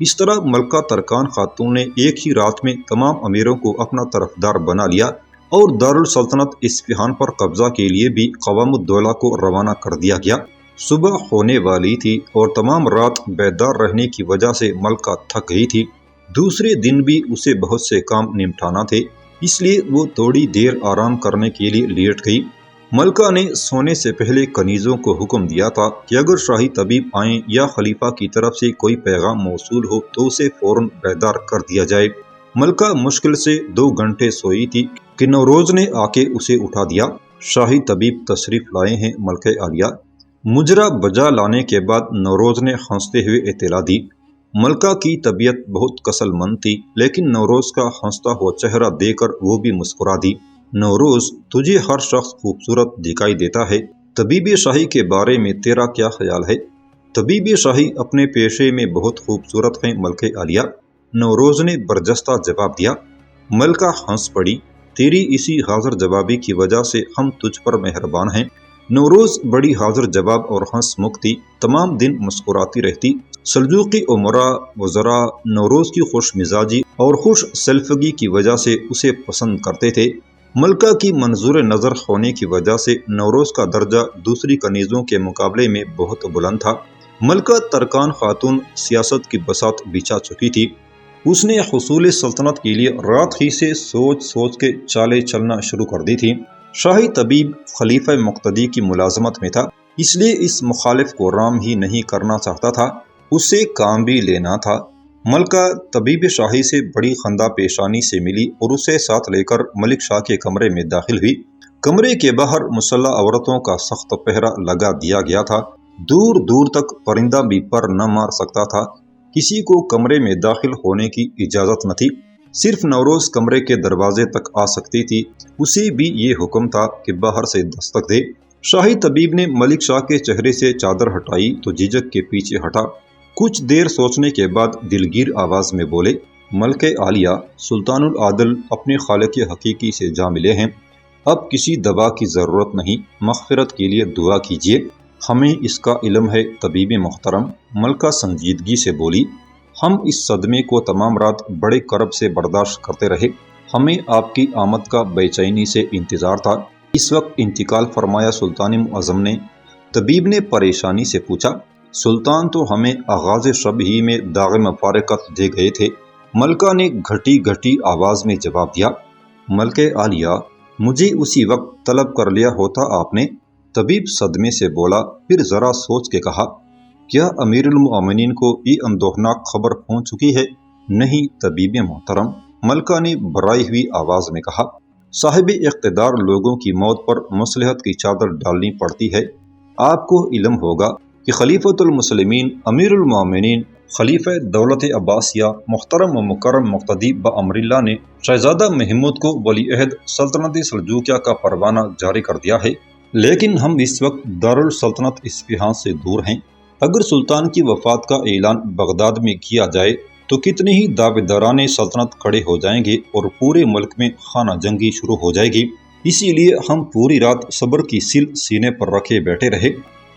اس طرح ملکہ ترکان خاتون نے ایک ہی رات میں تمام امیروں کو اپنا طرفدار بنا لیا اور دارالسلطنت اصفہان پر قبضہ کے لیے بھی قوام الدولہ کو روانہ کر دیا گیا۔ صبح ہونے والی تھی اور تمام رات بیدار رہنے کی وجہ سے ملکہ تھک گئی تھی۔ دوسرے دن بھی اسے بہت سے کام نمٹانا تھے، اس لیے وہ تھوڑی دیر آرام کرنے کے لیے لیٹ گئی۔ ملکہ نے سونے سے پہلے کنیزوں کو حکم دیا تھا کہ اگر شاہی طبیب آئیں یا خلیفہ کی طرف سے کوئی پیغام موصول ہو تو اسے فوراً بیدار کر دیا جائے۔ ملکہ مشکل سے 2 گھنٹے سوئی تھی کہ نوروز نے آ کے اسے اٹھا دیا۔ شاہی طبیب تشریف لائے ہیں ملکہ عالیہ۔ مجرا بجا لانے کے بعد نوروز نے ہنستے ہوئے اطلاع دی۔ ملکہ کی طبیعت بہت کسل مند تھی، لیکن نوروز کا ہنستا ہوا چہرہ دیکھ کر وہ بھی مسکرا دی۔ نوروز، تجھے ہر شخص خوبصورت دکھائی دیتا ہے، طبیب شاہی کے بارے میں تیرا کیا خیال ہے؟ طبیب شاہی اپنے پیشے میں بہت خوبصورت ہیں ملکہ عالیہ، نوروز نے برجستہ جواب دیا۔ ملکہ ہنس پڑی، تیری اسی حاضر جوابی کی وجہ سے ہم تجھ پر مہربان ہیں۔ نوروز بڑی حاضر جواب اور ہنس مکھ تھی، تمام دن مسکراتی رہتی۔ سلجوقی امراء وزراء نوروز کی خوش مزاجی اور خوش سلفگی کی وجہ سے اسے پسند کرتے تھے۔ ملکہ کی منظور نظر ہونے کی وجہ سے نوروز کا درجہ دوسری کنیزوں کے مقابلے میں بہت بلند تھا۔ ملکہ ترکان خاتون سیاست کی بساط بچھا چکی تھی۔ اس نے حصول سلطنت کے لیے رات ہی سے سوچ سوچ کے چالیں چلنا شروع کر دی تھی۔ شاہی طبیب خلیفہ مقتدی کی ملازمت میں تھا، اس لیے اس مخالف کو رام ہی نہیں کرنا چاہتا تھا، اسے کام بھی لینا تھا۔ ملکہ طبیب شاہی سے بڑی خندہ پیشانی سے ملی اور اسے ساتھ لے کر ملک شاہ کے کمرے میں داخل ہوئی۔ کمرے کے باہر مسلح عورتوں کا سخت پہرا لگا دیا گیا تھا، دور دور تک پرندہ بھی پر نہ مار سکتا تھا۔ کسی کو کمرے میں داخل ہونے کی اجازت نہ تھی، صرف نوروز کمرے کے دروازے تک آ سکتی تھی، اسے بھی یہ حکم تھا کہ باہر سے دستک دے۔ شاہی طبیب نے ملک شاہ کے چہرے سے چادر ہٹائی تو جھجک کے پیچھے ہٹا۔ کچھ دیر سوچنے کے بعد دلگیر آواز میں بولے، ملکہ عالیہ، سلطان العادل اپنے خالق حقیقی سے جا ملے ہیں، اب کسی دوا کی ضرورت نہیں، مغفرت کے لیے دعا کیجیے، ہمیں اس کا علم ہے طبیب محترم۔ ملکہ سنجیدگی سے بولی، ہم اس صدمے کو تمام رات بڑے کرب سے برداشت کرتے رہے، ہمیں آپ کی آمد کا بے چینی سے انتظار تھا۔ اس وقت انتقال فرمایا سلطان معظم نے؟ طبیب نے پریشانی سے پوچھا۔ سلطان تو ہمیں آغاز شب ہی میں داغ مفارقت دے گئے تھے، ملکہ نے گھٹی گھٹی آواز میں جواب دیا۔ ملکہ عالیہ، مجھے اسی وقت طلب کر لیا ہوتا آپ نے، طبیب صدمے سے بولا، پھر ذرا سوچ کے کہا، کیا امیر المومنین کو یہ اندوہناک خبر پہنچ چکی ہے؟ نہیں طبیب محترم، ملکہ نے بھرائی ہوئی آواز میں کہا، صاحب اقتدار لوگوں کی موت پر مصلحت کی چادر ڈالنی پڑتی ہے۔ آپ کو علم ہوگا کہ خلیفۃ المسلمین امیر المومنین خلیفہ دولت عباسیہ محترم و مکرم مقتدی بامر اللہ نے شہزادہ محمود کو ولی عہد سلطنت سلجوقیہ کا پروانہ جاری کر دیا ہے، لیکن ہم اس وقت دارالسلطنت اصفہان سے دور ہیں۔ اگر سلطان کی وفات کا اعلان بغداد میں کیا جائے تو کتنے ہی دعویداران سلطنت کھڑے ہو جائیں گے اور پورے ملک میں خانہ جنگی شروع ہو جائے گی، اسی لیے ہم پوری رات صبر کی سل سینے پر رکھے بیٹھے رہے۔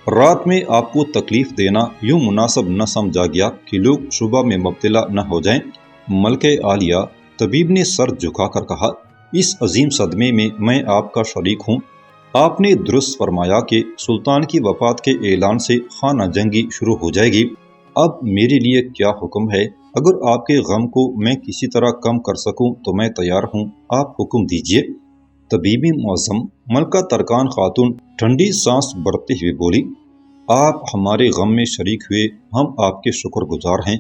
رات میں آپ کو تکلیف دینا یوں مناسب نہ سمجھا گیا کہ لوگ شبہ میں مبتلا نہ ہو جائیں۔ ملکہ عالیہ، طبیب نے سر جھکا کر کہا، اس عظیم صدمے میں میں آپ کا شریک ہوں۔ آپ نے درست فرمایا کہ سلطان کی وفات کے اعلان سے خانہ جنگی شروع ہو جائے گی۔ اب میرے لیے کیا حکم ہے؟ اگر آپ کے غم کو میں کسی طرح کم کر سکوں تو میں تیار ہوں، آپ حکم دیجیے۔ طبیب معظم، ملکہ ترکان خاتون ٹھنڈی سانس بھرتے ہوئے بولی، آپ ہمارے غم میں شریک ہوئے، ہم آپ کے شکر گزار ہیں،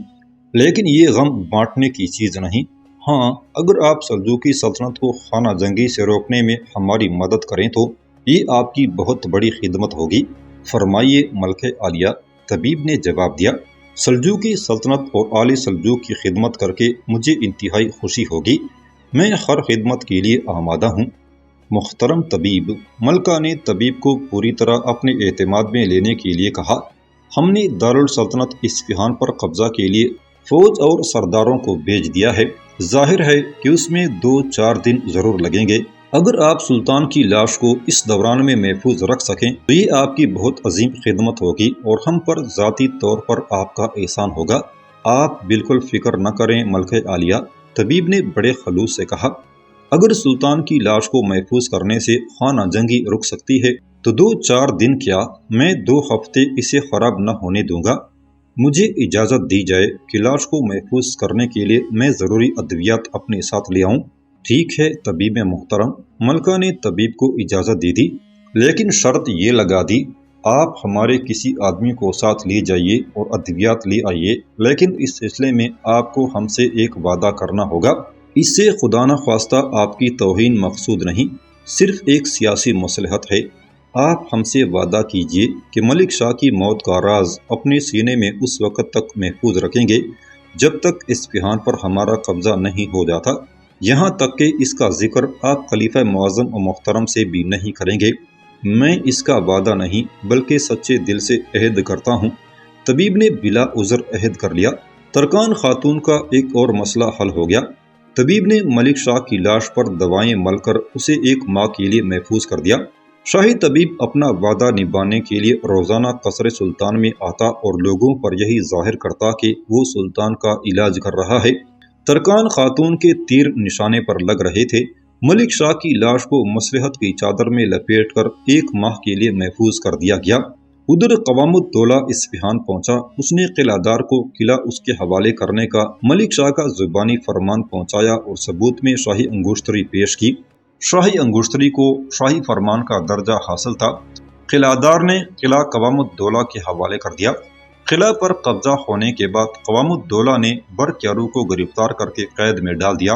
لیکن یہ غم بانٹنے کی چیز نہیں۔ ہاں، اگر آپ سلجوقی سلطنت کو خانہ جنگی سے روکنے میں ہماری مدد کریں تو یہ آپ کی بہت بڑی خدمت ہوگی۔ فرمائیے ملکہ عالیہ، طبیب نے جواب دیا، سلجوقی سلطنت اور آل سلجوق کی خدمت کر کے مجھے انتہائی خوشی ہوگی، میں ہر خدمت کے لیے آمادہ ہوں۔ محترم طبیب، ملکہ نے طبیب کو پوری طرح اپنے اعتماد میں لینے کے لیے کہا، ہم نے دارالسلطنت اصفہان پر قبضہ کے لیے فوج اور سرداروں کو بھیج دیا ہے، ظاہر ہے کہ اس میں 2-4 دن ضرور لگیں گے۔ اگر آپ سلطان کی لاش کو اس دوران میں محفوظ رکھ سکیں تو یہ آپ کی بہت عظیم خدمت ہوگی اور ہم پر ذاتی طور پر آپ کا احسان ہوگا۔ آپ بالکل فکر نہ کریں ملکہ عالیہ، طبیب نے بڑے خلوص سے کہا۔ اگر سلطان کی لاش کو محفوظ کرنے سے خانہ جنگی رک سکتی ہے تو 2-4 دن کیا، میں 2 ہفتے اسے خراب نہ ہونے دوں گا۔ مجھے اجازت دی جائے کہ لاش کو محفوظ کرنے کے لیے میں ضروری ادویات اپنے ساتھ لے آؤں۔ ٹھیک ہے طبیب محترم، ملکہ نے طبیب کو اجازت دے دی، لیکن شرط یہ لگا دی، آپ ہمارے کسی آدمی کو ساتھ لے جائیے اور ادویات لے آئیے، لیکن اس سلسلے میں آپ کو ہم سے ایک وعدہ کرنا ہوگا۔ اس سے خدا نخواستہ آپ کی توہین مقصود نہیں، صرف ایک سیاسی مصلحت ہے۔ آپ ہم سے وعدہ کیجیے کہ ملک شاہ کی موت کا راز اپنے سینے میں اس وقت تک محفوظ رکھیں گے جب تک اصفہان پر ہمارا قبضہ نہیں ہو جاتا، یہاں تک کہ اس کا ذکر آپ خلیفہ معظم و محترم سے بھی نہیں کریں گے۔ میں اس کا وعدہ نہیں بلکہ سچے دل سے عہد کرتا ہوں۔ طبیب نے بلا عذر عہد کر لیا۔ ترکان خاتون کا ایک اور مسئلہ حل ہو گیا۔ طبیب نے ملک شاہ کی لاش پر دوائیں مل کر اسے 1 ماہ کے لیے محفوظ کر دیا۔ شاہی طبیب اپنا وعدہ نبھانے کے لیے روزانہ قصر سلطان میں آتا اور لوگوں پر یہی ظاہر کرتا کہ وہ سلطان کا علاج کر رہا ہے۔ ترکان خاتون کے تیر نشانے پر لگ رہے تھے۔ ملک شاہ کی لاش کو مصلحت کی چادر میں لپیٹ کر 1 ماہ کے لیے محفوظ کر دیا گیا۔ ادھر قوام الدولہ اصفہان پہنچا۔ اس نے قلعہ دار کو قلعہ اس کے حوالے کرنے کا ملک شاہ کا زبانی فرمان پہنچایا اور ثبوت میں شاہی انگوشتری پیش کی۔ شاہی انگوشتری کو شاہی فرمان کا درجہ حاصل تھا۔ قلعہ دار نے قلعہ قوام الدولہ کے حوالے کر دیا۔ قلعہ پر قبضہ ہونے کے بعد قوام الدولہ نے برقیارو کو گرفتار کر کے قید میں ڈال دیا۔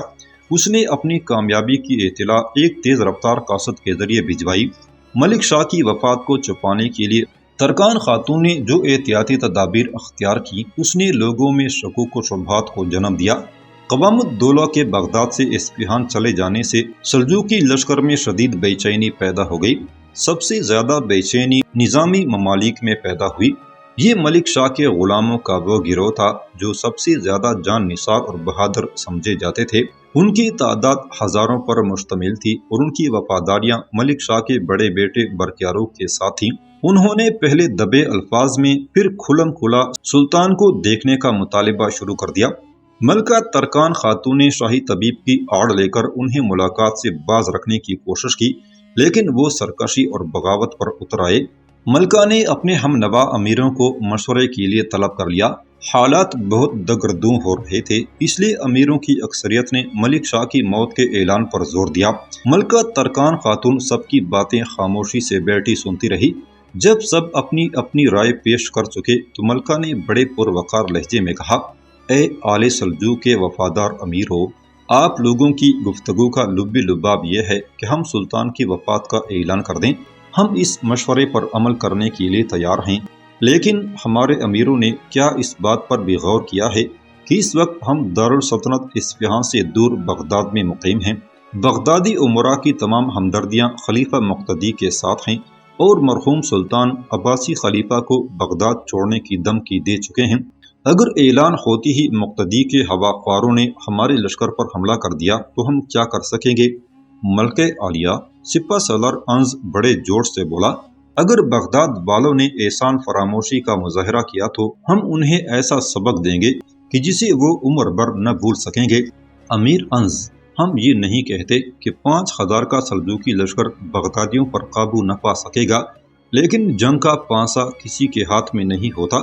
اس نے اپنی کامیابی کی اطلاع ایک تیز رفتار قاصد کے ذریعے بھجوائی۔ ملک شاہ کی وفات کو چھپانے کے لیے ترکان خاتون نے جو احتیاطی تدابیر اختیار کی، اس نے لوگوں میں شکوک و شبہات کو جنم دیا۔ قوام الدولہ کے بغداد سے اصفہان چلے جانے سے سلجوقی لشکر میں شدید بے چینی پیدا ہو گئی۔ سب سے زیادہ بے چینی نظامی ممالک میں پیدا ہوئی۔ یہ ملک شاہ کے غلاموں کا وہ گروہ تھا جو سب سے زیادہ جان نثار اور بہادر سمجھے جاتے تھے۔ ان کی تعداد ہزاروں پر مشتمل تھی اور ان کی وفاداریاں ملک شاہ کے بڑے بیٹے برقیارو کے ساتھ تھیں۔ انہوں نے پہلے دبے الفاظ میں پھر کھلم کھلا سلطان کو دیکھنے کا مطالبہ شروع کر دیا۔ ملکہ ترکان خاتون نے شاہی طبیب کی آڑ لے کر انہیں ملاقات سے باز رکھنے کی کوشش کی، لیکن وہ سرکشی اور بغاوت پر اتر آئے۔ ملکہ نے اپنے ہم نوا امیروں کو مشورے کے لیے طلب کر لیا۔ حالات بہت دگردوں ہو رہے تھے، اس لیے امیروں کی اکثریت نے ملک شاہ کی موت کے اعلان پر زور دیا۔ ملکہ ترکان خاتون سب کی باتیں خاموشی سے بیٹھی سنتی رہی۔ جب سب اپنی اپنی رائے پیش کر چکے تو ملکہ نے بڑے پروقار لہجے میں کہا، اے آل سلجوق کے وفادار امیرو، آپ لوگوں کی گفتگو کا لب لباب یہ ہے کہ ہم سلطان کی وفات کا اعلان کر دیں۔ ہم اس مشورے پر عمل کرنے کے لیے تیار ہیں، لیکن ہمارے امیروں نے کیا اس بات پر بھی غور کیا ہے کہ اس وقت ہم دارالسلطنت اصفہان سے دور بغداد میں مقیم ہیں۔ بغدادی امراء کی تمام ہمدردیاں خلیفہ مقتدی کے ساتھ ہیں اور مرحوم سلطان عباسی خلیفہ کو بغداد چھوڑنے کی دھمکی دے چکے ہیں۔ اگر اعلان ہوتی ہی مقتدی کے ہوا خواروں نے ہمارے لشکر پر حملہ کر دیا تو ہم کیا کر سکیں گے؟ ملکہ عالیہ، سپہ سالار انز بڑے جوش سے بولا، اگر بغداد والوں نے احسان فراموشی کا مظاہرہ کیا تو ہم انہیں ایسا سبق دیں گے کہ جسے وہ عمر بھر نہ بھول سکیں گے۔ امیر انز، ہم یہ نہیں کہتے کہ 5000 کا سلجوقی لشکر بغدادیوں پر قابو نہ پا سکے گا، لیکن جنگ کا پانسا کسی کے ہاتھ میں نہیں ہوتا۔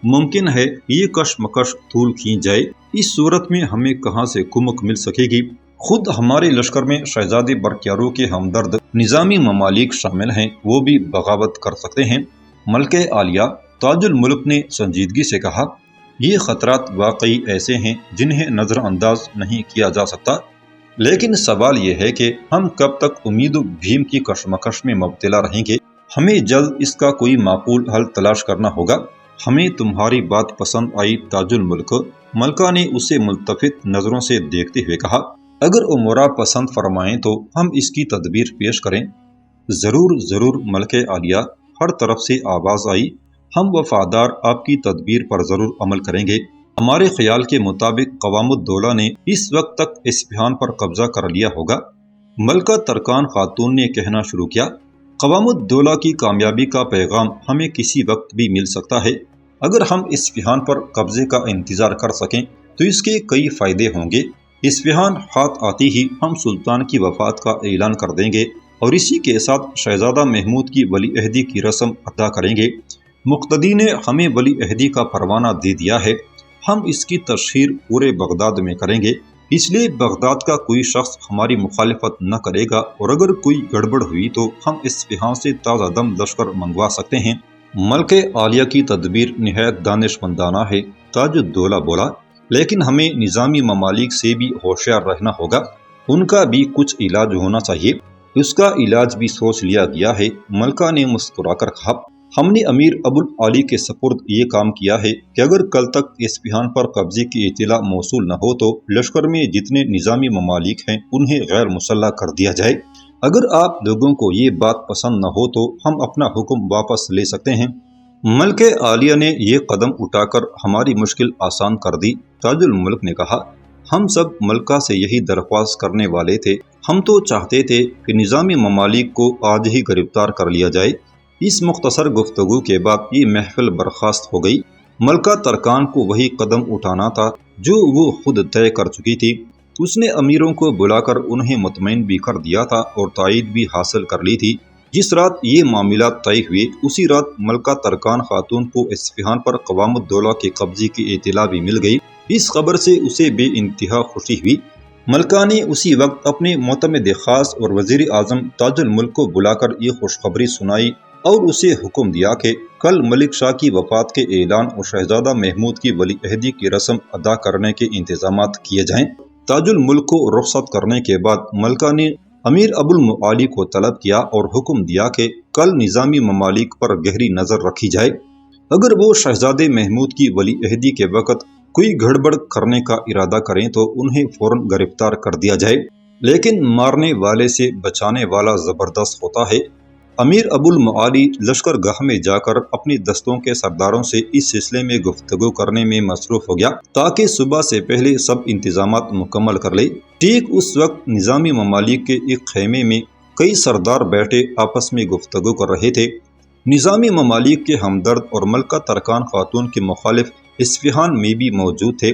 ممکن ہے یہ کشمکش طول کھینچ جائے۔ اس صورت میں ہمیں کہاں سے کمک مل سکے گی؟ خود ہمارے لشکر میں شہزادے برقیارو کے ہمدرد نظامی ممالک شامل ہیں، وہ بھی بغاوت کر سکتے ہیں۔ ملکہ عالیہ، تاج الملک نے سنجیدگی سے کہا، یہ خطرات واقعی ایسے ہیں جنہیں نظر انداز نہیں کیا جا سکتا، لیکن سوال یہ ہے کہ ہم کب تک امید و بھیم کی کشمکش میں مبتلا رہیں گے؟ ہمیں جلد اس کا کوئی معقول حل تلاش کرنا ہوگا۔ ہمیں تمہاری بات پسند آئی تاج الملک، ملکہ نے اسے ملتفت نظروں سے دیکھتے ہوئے کہا، اگر امراء پسند فرمائیں تو ہم اس کی تدبیر پیش کریں۔ ضرور ضرور ملکہ عالیہ، ہر طرف سے آواز آئی، ہم وفادار آپ کی تدبیر پر ضرور عمل کریں گے۔ ہمارے خیال کے مطابق قوام الدولہ نے اس وقت تک اصفہان پر قبضہ کر لیا ہوگا۔ ملکہ ترکان خاتون نے کہنا شروع کیا، قوام الدولہ کی کامیابی کا پیغام ہمیں کسی وقت بھی مل سکتا ہے۔ اگر ہم اصفہان پر قبضے کا انتظار کر سکیں تو اس کے کئی فائدے ہوں گے۔ اصفہان ہاتھ آتی ہی ہم سلطان کی وفات کا اعلان کر دیں گے اور اسی کے ساتھ شہزادہ محمود کی ولی عہدی کی رسم ادا کریں گے۔ مقتدی نے ہمیں ولی عہدی کا پروانہ دے دیا ہے، ہم اس کی تشہیر پورے بغداد میں کریں گے، اس لیے بغداد کا کوئی شخص ہماری مخالفت نہ کرے گا، اور اگر کوئی گڑبڑ ہوئی تو ہم اصفہان سے تازہ دم لشکر منگوا سکتے ہیں۔ ملکہ عالیہ کی تدبیر نہایت دانشمندانہ ہے، تاج الدولہ بولا، لیکن ہمیں نظامی ممالک سے بھی ہوشیار رہنا ہوگا، ان کا بھی کچھ علاج ہونا چاہیے۔ اس کا علاج بھی سوچ لیا گیا ہے، ملکہ نے مسکرا کر کہا۔ ہم نے امیر ابو العالی کے سپرد یہ کام کیا ہے کہ اگر کل تک اصفہان پر قبضے کی اطلاع موصول نہ ہو تو لشکر میں جتنے نظامی ممالک ہیں انہیں غیر مسلح کر دیا جائے۔ اگر آپ لوگوں کو یہ بات پسند نہ ہو تو ہم اپنا حکم واپس لے سکتے ہیں۔ ملکہ عالیہ نے یہ قدم اٹھا کر ہماری مشکل آسان کر دی۔ تاج الملک نے کہا، ہم سب ملکہ سے یہی درخواست کرنے والے تھے، ہم تو چاہتے تھے کہ نظامی ممالک کو آج ہی گرفتار کر لیا جائے۔ اس مختصر گفتگو کے بعد یہ محفل برخاست ہو گئی۔ ملکہ ترکان کو وہی قدم اٹھانا تھا جو وہ خود طے کر چکی تھی۔ اس نے امیروں کو بلا کر انہیں مطمئن بھی کر دیا تھا اور تائید بھی حاصل کر لی تھی۔ جس رات یہ معاملات طے ہوئے اسی رات ملکہ ترکان خاتون کو اصفہان پر قوام الدولہ کے قبضے کی اطلاع بھی مل گئی۔ اس خبر سے اسے بے انتہا خوشی ہوئی۔ ملکہ نے اسی وقت اپنے معتمد خاص اور وزیر اعظم تاج الملک کو بلا کر یہ خوشخبری سنائی اور اسے حکم دیا کہ کل ملک شاہ کی وفات کے اعلان اور شہزادہ محمود کی ولی عہدی کی رسم ادا کرنے کے انتظامات کیے جائیں۔ تاج الملک کو رخصت کرنے کے بعد ملکہ نے امیر ابو المعالی کو طلب کیا اور حکم دیا کہ کل نظامی ممالک پر گہری نظر رکھی جائے، اگر وہ شہزادے محمود کی ولی عہدی کے وقت کوئی گڑبڑ کرنے کا ارادہ کریں تو انہیں فوراً گرفتار کر دیا جائے، لیکن مارنے والے سے بچانے والا زبردست ہوتا ہے۔ امیر ابو المعالی لشکر گاہ میں جا کر اپنی دستوں کے سرداروں سے اس سلسلے میں گفتگو کرنے میں مصروف ہو گیا تاکہ صبح سے پہلے سب انتظامات مکمل کر لے۔ ٹھیک اس وقت نظامی ممالک کے ایک خیمے میں کئی سردار بیٹھے آپس میں گفتگو کر رہے تھے۔ نظامی ممالک کے ہمدرد اور ملکہ ترکان خاتون کے مخالف اصفہان میں بھی موجود تھے۔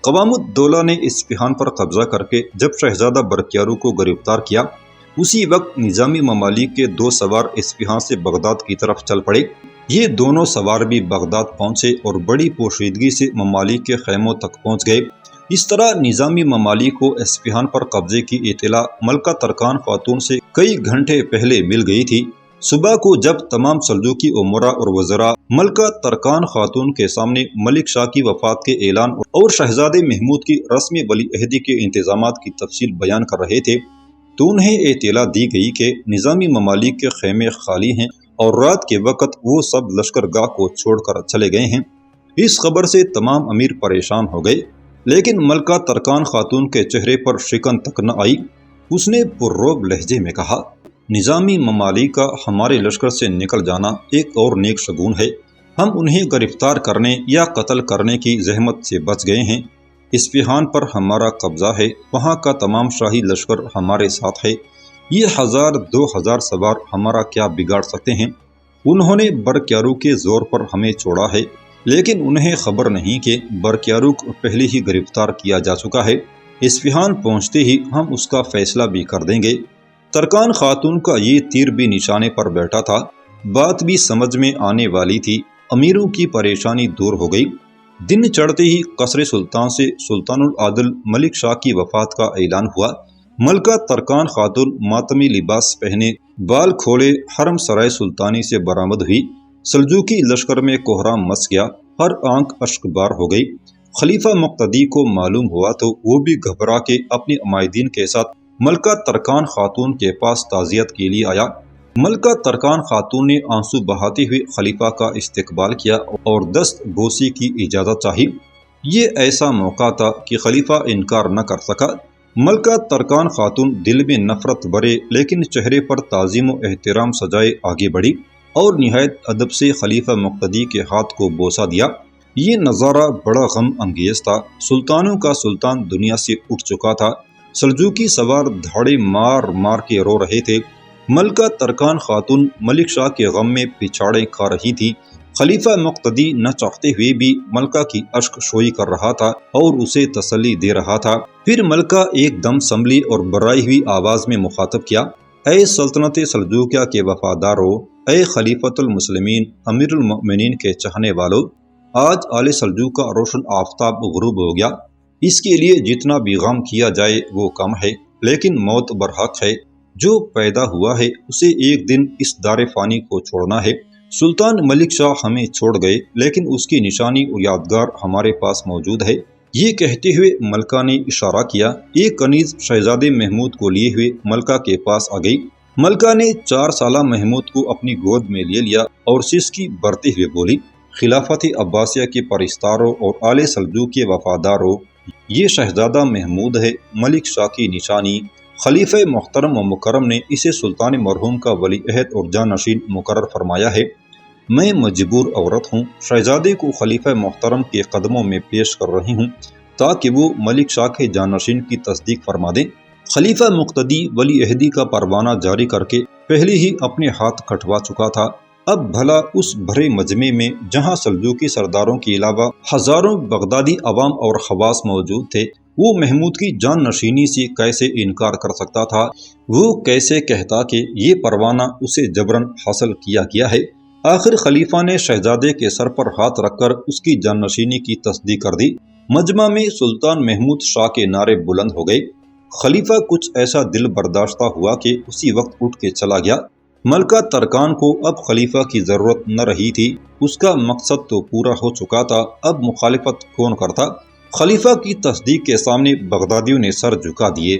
قوام الدولہ نے اصفہان پر قبضہ کر کے جب شہزادہ برقیارو کو گرفتار کیا اسی وقت نظامی ممالک کے 2 سوار اصفہان سے بغداد کی طرف چل پڑے۔ یہ دونوں سوار بھی بغداد پہنچے اور بڑی پوشیدگی سے ممالک کے خیموں تک پہنچ گئے۔ اس طرح نظامی ممالک کو اصفہان پر قبضے کی اطلاع ملکہ ترکان خاتون سے کئی گھنٹے پہلے مل گئی تھی۔ صبح کو جب تمام سلجوقی امراء اور وزراء ملکہ ترکان خاتون کے سامنے ملک شاہ کی وفات کے اعلان اور شہزادے محمود کی رسمی ولی عہدی کے انتظامات کی تفصیل بیان کر رہے تھے تو انہیں اطلاع دی گئی کہ نظامی ممالک کے خیمے خالی ہیں اور رات کے وقت وہ سب لشکر گاہ کو چھوڑ کر چلے گئے ہیں۔ اس خبر سے تمام امیر پریشان ہو گئے، لیکن ملکہ ترکان خاتون کے چہرے پر شکن تک نہ آئی۔ اس نے پررعب لہجے میں کہا، نظامی ممالک کا ہمارے لشکر سے نکل جانا ایک اور نیک شگون ہے، ہم انہیں گرفتار کرنے یا قتل کرنے کی زحمت سے بچ گئے ہیں۔ اصفہان پر ہمارا قبضہ ہے، وہاں کا تمام شاہی لشکر ہمارے ساتھ ہے، یہ 1000-2000 سوار ہمارا کیا بگاڑ سکتے ہیں؟ انہوں نے برقیارو کے زور پر ہمیں چھوڑا ہے، لیکن انہیں خبر نہیں کہ برقیارو کو پہلے ہی گرفتار کیا جا چکا ہے۔ اصفہان پہنچتے ہی ہم اس کا فیصلہ بھی کر دیں گے۔ ترکان خاتون کا یہ تیر بھی نشانے پر بیٹھا تھا، بات بھی سمجھ میں آنے والی تھی۔ امیروں کی پریشانی دور ہو گئی۔ دن چڑھتے ہی قصر سلطان سے سلطان العادل ملک شاہ کی وفات کا اعلان ہوا۔ ملکہ ترکان خاتون ماتمی لباس پہنے بال کھولے حرم سرائے سلطانی سے برآمد ہوئی۔ سلجوقی لشکر میں کوہرام مچ گیا، ہر آنکھ اشک بار ہو گئی۔ خلیفہ مقتدی کو معلوم ہوا تو وہ بھی گھبرا کے اپنے عمائدین کے ساتھ ملکہ ترکان خاتون کے پاس تعزیت کے لیے آیا۔ ملکہ ترکان خاتون نے آنسو بہاتے ہوئے خلیفہ کا استقبال کیا اور دست بوسی کی اجازت چاہی۔ یہ ایسا موقع تھا کہ خلیفہ انکار نہ کر سکا۔ ملکہ ترکان خاتون دل میں نفرت بھرے لیکن چہرے پر تعظیم و احترام سجائے آگے بڑھی اور نہایت ادب سے خلیفہ مقتدی کے ہاتھ کو بوسہ دیا۔ یہ نظارہ بڑا غم انگیز تھا۔ سلطانوں کا سلطان دنیا سے اٹھ چکا تھا۔ سلجوقی سوار دھاڑے مار مار کے رو رہے تھے۔ ملکہ ترکان خاتون ملک شاہ کے غم میں پچھاڑے کھا رہی تھی۔ خلیفہ مقتدی نہ چاہتے ہوئے بھی ملکہ کی اشک شوئی کر رہا تھا اور اسے تسلی دے رہا تھا۔ پھر ملکہ ایک دم سنبھلی اور برائی ہوئی آواز میں مخاطب کیا، اے سلطنت سلجوقیہ کے وفادارو، اے خلیفۃ المسلمین، امیر المؤمنین کے چاہنے والو، آج آل سلجوق کا روشن آفتاب غروب ہو گیا۔ اس کے لیے جتنا بھی غم کیا جائے وہ کم ہے، لیکن موت برحق ہے۔ جو پیدا ہوا ہے اسے ایک دن اس دار فانی کو چھوڑنا ہے۔ سلطان ملک شاہ ہمیں چھوڑ گئے، لیکن اس کی نشانی اور یادگار ہمارے پاس موجود ہے۔ یہ کہتے ہوئے ملکہ نے اشارہ کیا۔ ایک کنیز شہزادے محمود کو لیے ہوئے ملکہ کے پاس آ گئی۔ ملکہ نے 4 سالہ محمود کو اپنی گود میں لے لیا اور سسکی بھرتے ہوئے بولی، خلافت عباسیہ کے پرستاروں اور آل سلجوق کے وفاداروں، یہ شہزادہ محمود ہے، ملک شاہ کی نشانی۔ خلیفہ محترم و مکرم نے اسے سلطان مرحوم کا ولی عہد اور جانشین مقرر فرمایا ہے۔ میں مجبور عورت ہوں، شہزادے کو خلیفہ محترم کے قدموں میں پیش کر رہی ہوں تاکہ وہ ملک شاہ کے جانشین کی تصدیق فرما دیں۔ خلیفہ مقتدی ولی عہدی کا پروانہ جاری کر کے پہلے ہی اپنے ہاتھ کٹوا چکا تھا۔ اب بھلا اس بھرے مجمع میں جہاں سلجوقی سرداروں کے علاوہ ہزاروں بغدادی عوام اور خواص موجود تھے، وہ محمود کی جان نشینی سے کیسے انکار کر سکتا تھا؟ وہ کیسے کہتا کہ یہ پروانہ اسے جبراً حاصل کیا گیا ہے؟ آخر خلیفہ نے شہزادے کے سر پر ہاتھ رکھ کر اس کی جان نشینی کی تصدیق کر دی۔ مجمع میں سلطان محمود شاہ کے نعرے بلند ہو گئے۔ خلیفہ کچھ ایسا دل برداشتہ ہوا کہ اسی وقت اٹھ کے چلا گیا۔ ملکہ ترکان کو اب خلیفہ کی ضرورت نہ رہی تھی، اس کا مقصد تو پورا ہو چکا تھا، اب مخالفت کون کرتا؟ خلیفہ کی تصدیق کے سامنے بغدادیوں نے سر جھکا دیے۔